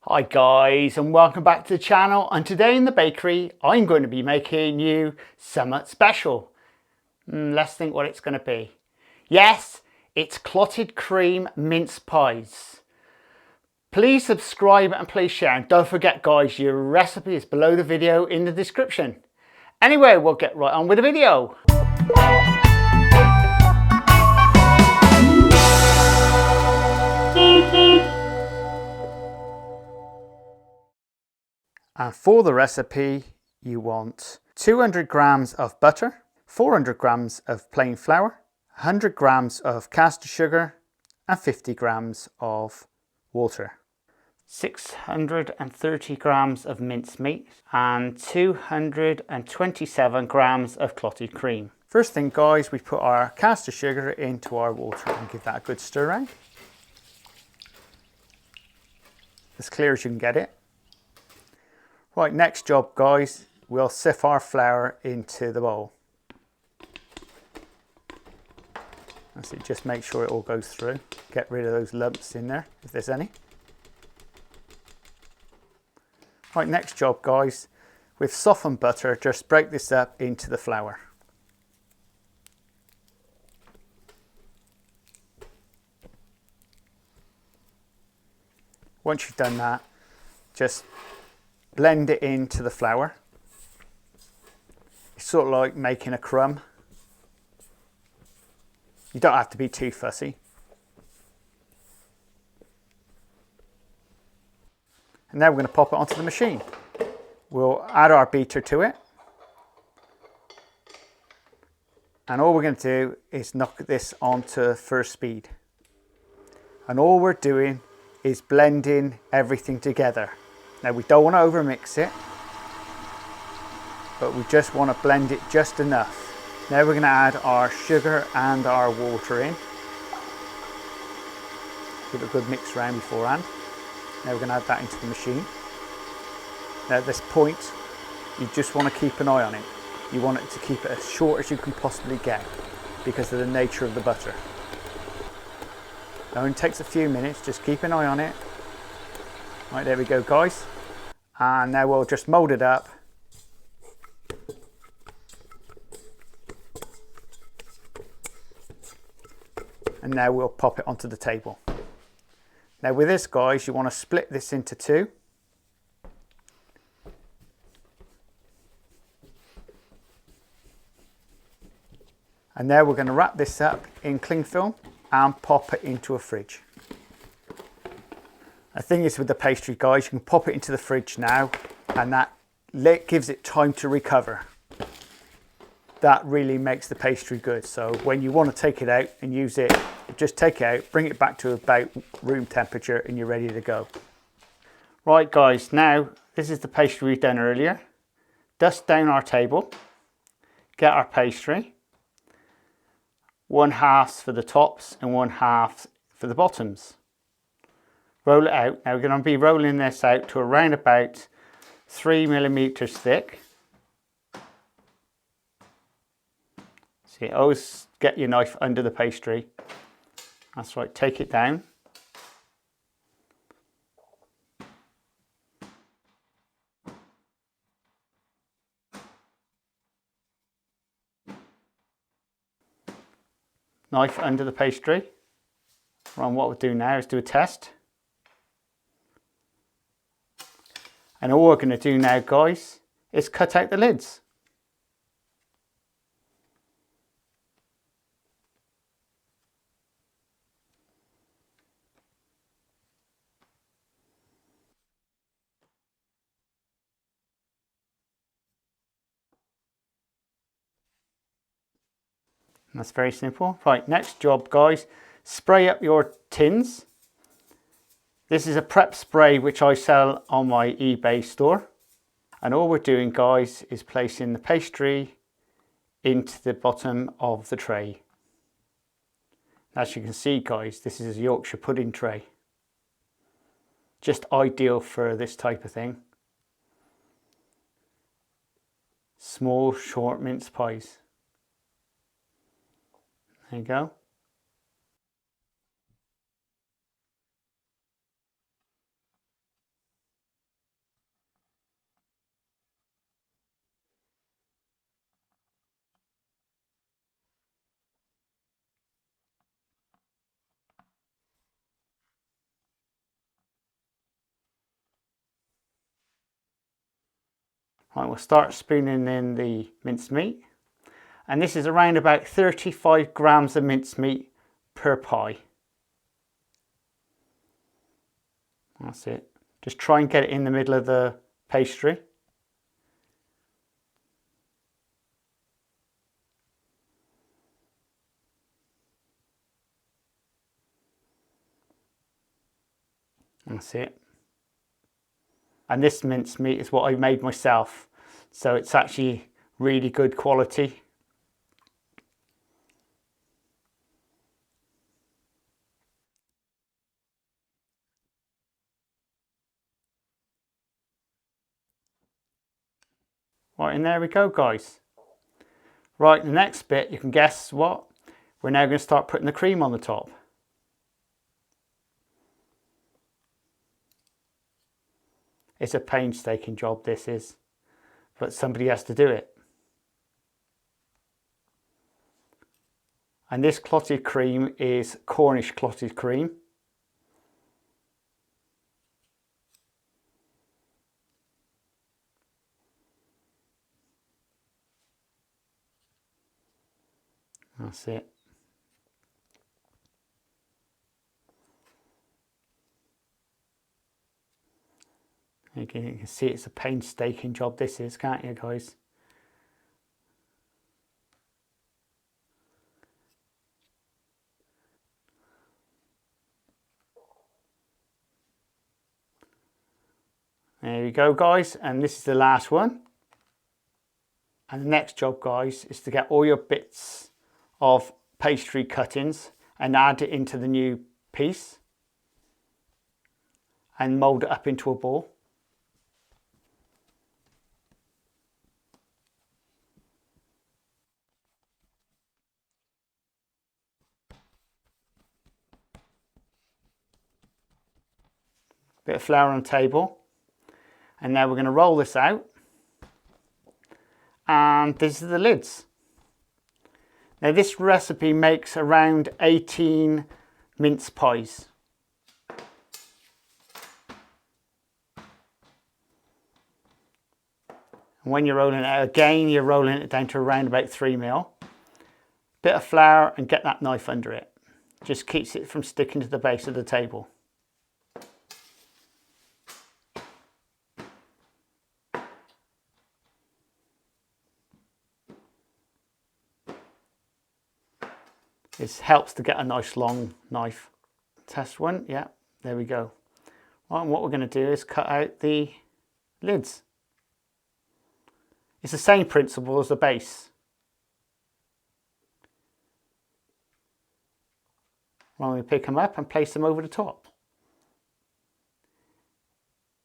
Hi guys, and welcome back to the channel, and today in the bakery I'm going to be making you something special. Let's think what it's going to be. Yes, it's clotted cream mince pies. Please subscribe and please share, and don't forget guys, your recipe is below the video in the description. Anyway, we'll get right on with the video. And for the recipe, you want 200 grams of butter, 400 grams of plain flour, 100 grams of Castor sugar, and 50 grams of water. 630 grams of mincemeat and 227 grams of clotted cream. First thing guys, we put our Castor sugar into our water and give that a good stir around. As clear as you can get it. Right, next job guys, we'll sieve our flour into the bowl. That's it, just make sure it all goes through. Get rid of those lumps in there, if there's any. Right, next job guys, with softened butter, just break this up into the flour. Once you've done that, just blend it into the flour. It's sort of like making a crumb. You don't have to be too fussy. And now we're going to pop it onto the machine. We'll add our beater to it. And all we're going to do is knock this onto first speed. And all we're doing is blending everything together. Now we don't want to overmix it, but we just want to blend it just enough. Now we're going to add our sugar and our water in. Give it a good mix around beforehand. Now we're going to add that into the machine. Now at this point, you just want to keep an eye on it. You want it to keep it as short as you can possibly get because of the nature of the butter. Now it takes a few minutes, just keep an eye on it. Right, there we go guys. And now we'll just mold it up. And now we'll pop it onto the table. Now with this guys, you want to split this into two. And now we're going to wrap this up in cling film and pop it into a fridge. The thing is with the pastry guys, you can pop it into the fridge now and that gives it time to recover. That really makes the pastry good. So when you want to take it out and use it, just take it out, bring it back to about room temperature and you're ready to go. Right guys, now this is the pastry we've done earlier. Dust down our table, get our pastry. 1/2 for the tops and 1/2 for the bottoms. Roll it out. Now we're going to be rolling this out to around about 3 millimeters thick. See, always get your knife under the pastry. That's right, take it down. Knife under the pastry. Right, what we'll do now is do a test. And all we're going to do now, guys, is cut out the lids. And that's very simple. Right, next job, guys, spray up your tins. This is a prep spray which I sell on my eBay store. And all we're doing guys is placing the pastry into the bottom of the tray. As you can see guys, this is a Yorkshire pudding tray. Just ideal for this type of thing. Small short mince pies. There you go. Right, we'll start spooning in the mincemeat. And this is around about 35 grams of mincemeat per pie. That's it. Just try and get it in the middle of the pastry. That's it. And this mincemeat is what I made myself, so it's actually really good quality. Right, and there we go, guys. Right, the next bit, you can guess what? We're now going to start putting the cream on the top. It's a painstaking job, this is, but somebody has to do it. And this clotted cream is Cornish clotted cream. That's it. Again, you can see it's a painstaking job this is, can't you, guys? There you go, guys, and this is the last one. And the next job, guys, is to get all your bits of pastry cuttings and add it into the new piece and mould it up into a ball. Bit of flour on the table, and now we're going to roll this out, and these are the lids. Now this recipe makes around 18 mince pies. And when you're rolling it out again, you're rolling it down to around about 3 mil. Bit of flour and get that knife under it. Just keeps it from sticking to the base of the table. This helps to get a nice long knife. Test one, yeah, there we go. Right, and what we're going to do is cut out the lids. It's the same principle as the base. Well, we pick them up and place them over the top.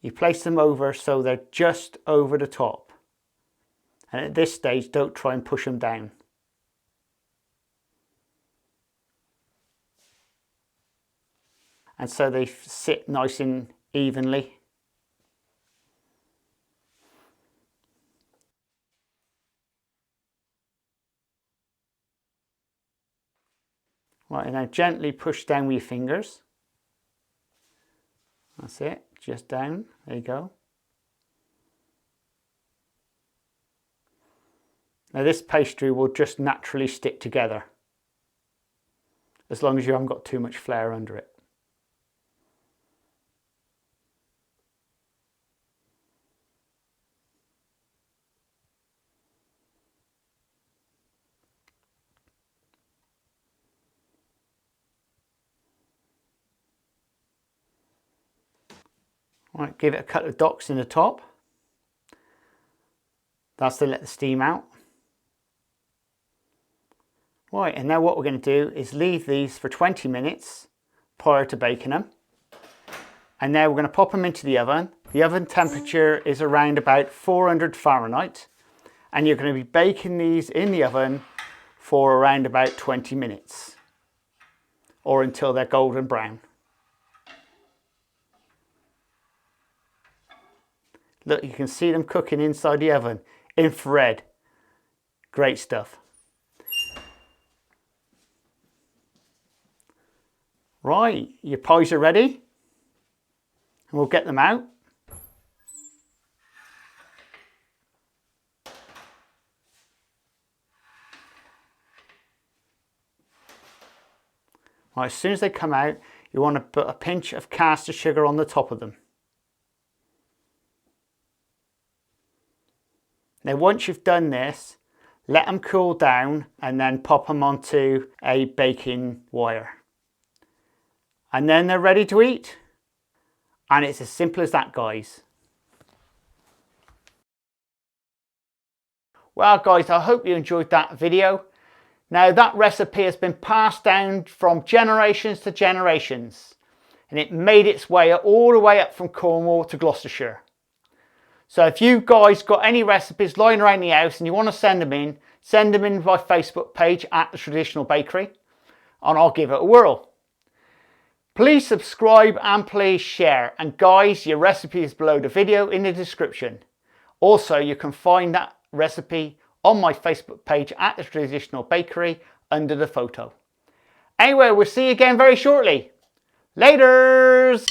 You place them over so they're just over the top. And at this stage, don't try and push them down. And so they sit nice and evenly. Right, and now gently push down with your fingers. That's it, just down, there you go. Now this pastry will just naturally stick together, as long as you haven't got too much flour under it. Right, give it a couple of docks in the top. That's to let the steam out. Right, and now what we're going to do is leave these for 20 minutes prior to baking them. And now we're going to pop them into the oven. The oven temperature is around about 400 Fahrenheit. And you're going to be baking these in the oven for around about 20 minutes. Or until they're golden brown. Look, you can see them cooking inside the oven. Infrared. Great stuff. Right, your pies are ready. And we'll get them out. Right, as soon as they come out, you want to put a pinch of caster sugar on the top of them. Now once you've done this, let them cool down and then pop them onto a baking wire. And then they're ready to eat. And it's as simple as that, guys. Well guys, I hope you enjoyed that video. Now that recipe has been passed down from generations to generations, and it made its way all the way up from Cornwall to Gloucestershire. So if you guys got any recipes lying around the house and you want to send them in my Facebook page at The Traditional Bakery, and I'll give it a whirl. Please subscribe and please share. And guys, your recipe is below the video in the description. Also, you can find that recipe on my Facebook page at The Traditional Bakery under the photo. Anyway, we'll see you again very shortly. Laters!